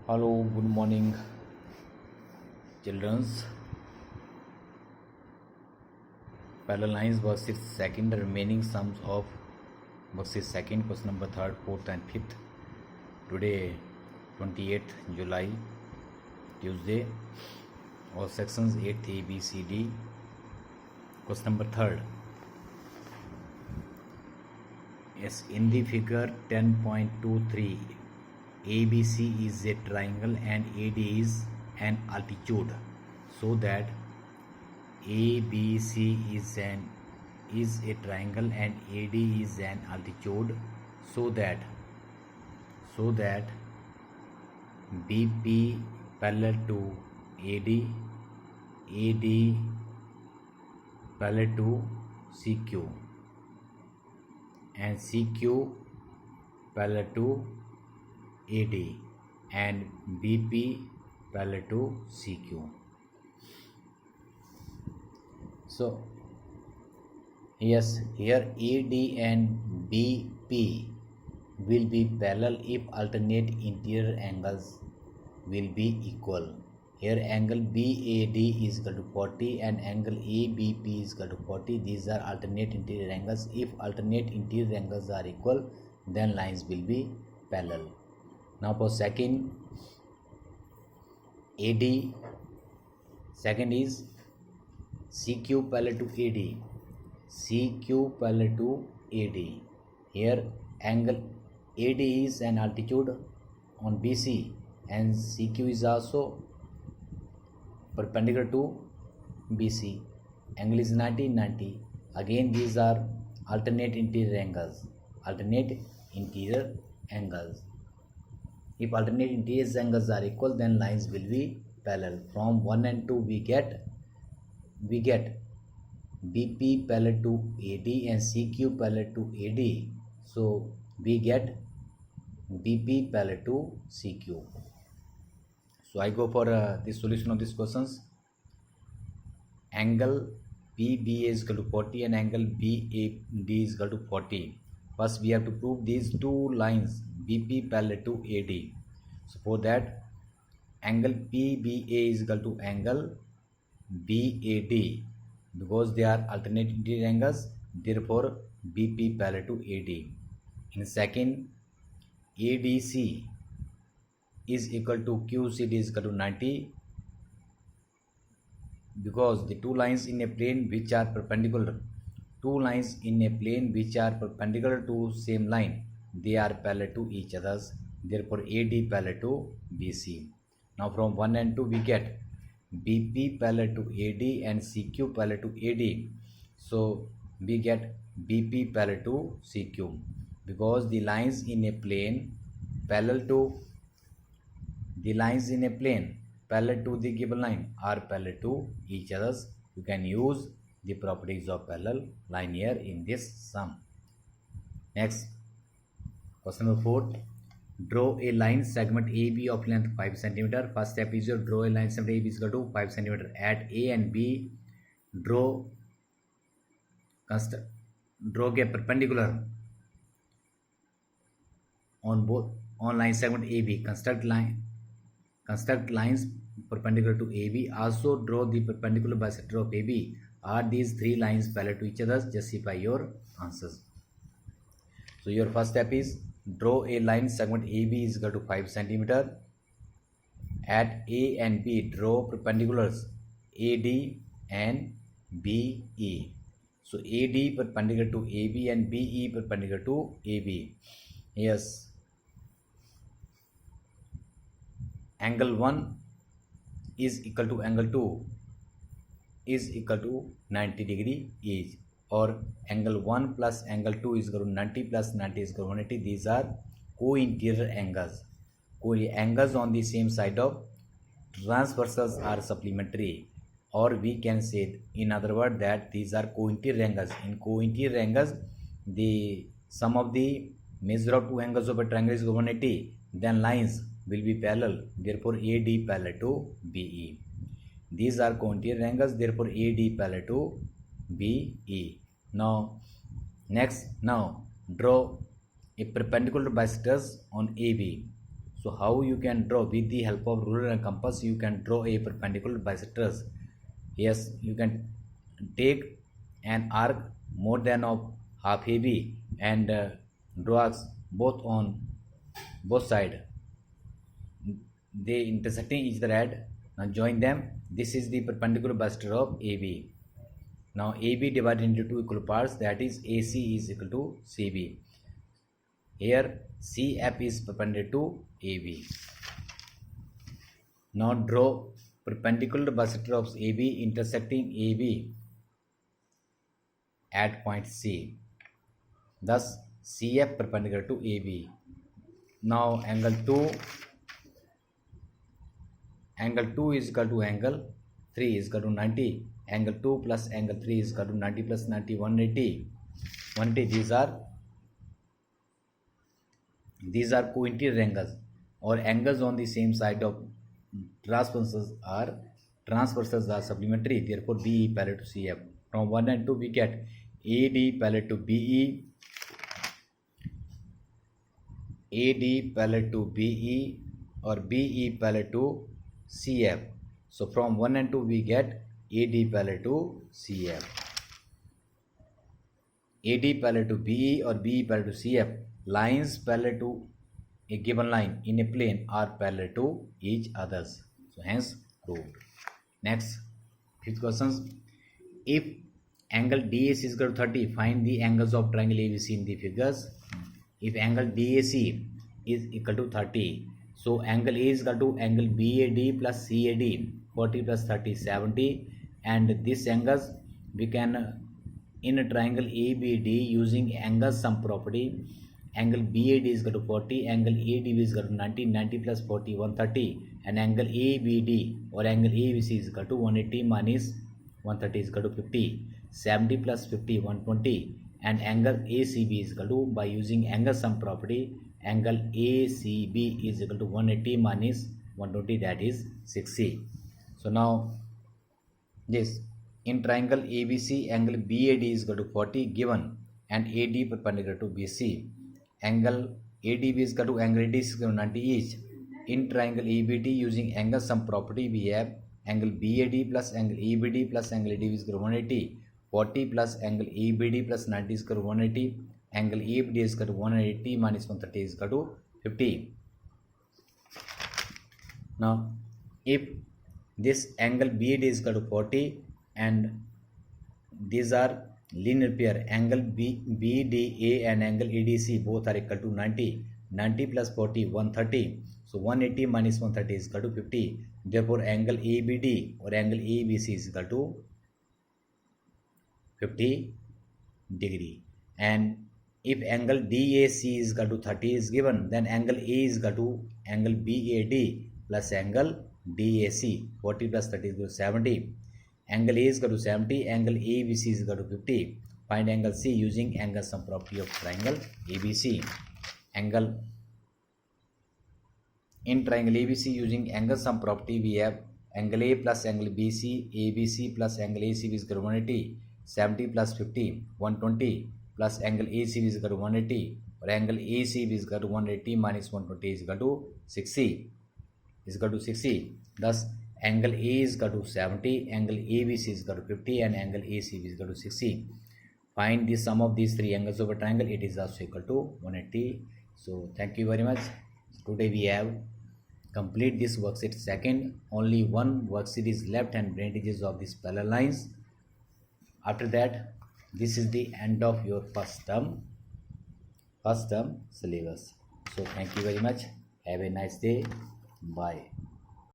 Hello, good morning, childrens. Parallel lines versus second, the remaining sums of versus second, question number 3rd, 4th, and 5th. Today, 28th July, Tuesday. All sections 8th A, B, C, D. Question number 3rd. Yes, in the figure 10.23. ABC is a triangle and AD is an altitude, so that ABC is a triangle and AD is an altitude, so that BP parallel to AD, AD parallel to CQ, and CQ parallel to AD, and BP parallel to CQ. So yes, here AD and BP will be parallel if alternate interior angles will be equal. Here angle BAD is equal to 40 and angle ABP is equal to 40. These are alternate interior angles. If alternate interior angles are equal, then lines will be parallel. Now for second, AD, second is CQ parallel to AD, CQ parallel to AD. Here angle AD is an altitude on BC and CQ is also perpendicular to BC. Angle is 90. Again these are alternate interior angles. If alternate interior angles are equal, then lines will be parallel. From 1 and 2 we get BP parallel to AD and CQ parallel to AD. So we get BP parallel to CQ. So I go for the solution of these questions. Angle PBA is equal to 40 and angle BAD is equal to 40. First we have to prove these two lines BP parallel to AD. So for that, angle PBA is equal to angle BAD, because they are alternate interior angles, therefore BP parallel to AD. In second, ADC is equal to QCD is equal to 90, because the two lines in a plane which are perpendicular to same line, they are parallel to each others, therefore AD parallel to BC. Now from 1 and 2 we get BP parallel to AD and CQ parallel to AD. So we get BP parallel to CQ, because the lines in a plane parallel to the given line are parallel to each others. You can use the properties of parallel line here in this sum. Next, question number 4. Draw a line segment AB of length 5 cm. First step is draw a line segment AB is equal to 5 cm. At A and B, draw a perpendicular on line segment AB. Construct lines perpendicular to AB. Also draw the perpendicular bisector of AB. Are these three lines parallel to each other? Justify your answers. So your first step is draw a line segment AB is equal to 5 cm. At A and B, draw perpendiculars AD and BE. So AD perpendicular to AB and BE perpendicular to AB. Yes. Angle 1 is equal to angle 2 is equal to 90 degree each, or angle 1 plus angle 2 is equal to 90 plus 90 is equal to 180. These are co-interior angles. Angles on the same side of transversals are supplementary, or we can say in other words that these are co-interior angles. In co-interior angles, the sum of the measure of two angles of a triangle is 180, then lines will be parallel, therefore AD parallel to BE. These are co-interior angles, therefore AD parallel to BE. Now draw a perpendicular bisectors on AB. So how you can draw? With the help of ruler and compass, you can draw a perpendicular bisectors. Yes, you can take an arc more than of half AB and draw both on both side. They intersecting each other at. Now join them. This is the perpendicular bisector of AB. Now AB divided into two equal parts, that is AC is equal to CB. Here CF is perpendicular to AB. Now draw perpendicular bisector of AB intersecting AB at point C. Thus CF perpendicular to AB. Now angle 2 is equal to angle 3 is equal to 90. Angle 2 plus angle 3 is equal to 90 plus 90, 180. 180. These are co-interior angles, or angles on the same side of transversals are supplementary. Therefore BE parallel to CF. From 1 and 2 we get AD parallel to BE, AD parallel to BE, or BE parallel to CF. So from 1 and 2 we get AD parallel to CF. AD parallel to BE or BE parallel to CF. Lines parallel to a given line in a plane are parallel to each others. So hence proved. Next, fifth question. If angle DAC is equal to 30, find the angles of triangle ABC in the figures. If angle DAC is equal to 30, so angle A is equal to angle BAD plus CAD, 40 plus 30, 70, and these angles we can in a triangle ABD using angle sum property. Angle BAD is equal to 40, angle ADB is equal to 90, 90 plus 40, 130, and angle ABD or angle ABC is equal to 180 minus 130 is equal to 50, 70 plus 50, 120, and angle ACB is equal to, by using angle sum property, angle ACB is equal to 180 minus 120, that is 60. So now this in triangle ABC, angle BAD is equal to 40 given, and AD perpendicular to BC. Angle ADB is equal to angle AD is equal to 90 each. In triangle ABD using angle sum property, we have angle BAD plus angle ABD plus angle ADB is equal to 180. 40 plus angle ABD plus 90 is equal to 180. Angle ABD is equal to 180 minus 130 is equal to 50. Now if this angle BAD is equal to 40 and these are linear pair, angle BDA and angle ADC both are equal to 90. 90 plus 40, 130. So 180 minus 130 is equal to 50. Therefore angle ABD or angle ABC is equal to 50 degree. And if angle DAC is equal to 30 is given, then angle A is equal to angle BAD plus angle DAC. 40 plus 30 is equal to 70. Angle A is equal to 70, angle ABC is equal to 50. Find angle C using angle sum property of triangle ABC. Angle in triangle ABC using angle sum property, we have angle A plus angle BC, ABC plus angle ACB is equal to 180, 70 plus 50, 120 plus angle ACB is equal to 180, or angle ACB is equal to 180 minus 120 is equal to 60. Is equal to 60. Thus angle A is equal to 70, angle ABC is equal to 50, and angle ACB is equal to 60. Find the sum of these three angles of a triangle. It is also equal to 180. So thank you very much. Today we have complete this worksheet second. Only one worksheet is left and branches of these parallel lines. After that, this is the end of your first term syllabus. So thank you very much. Have a nice day. Bye.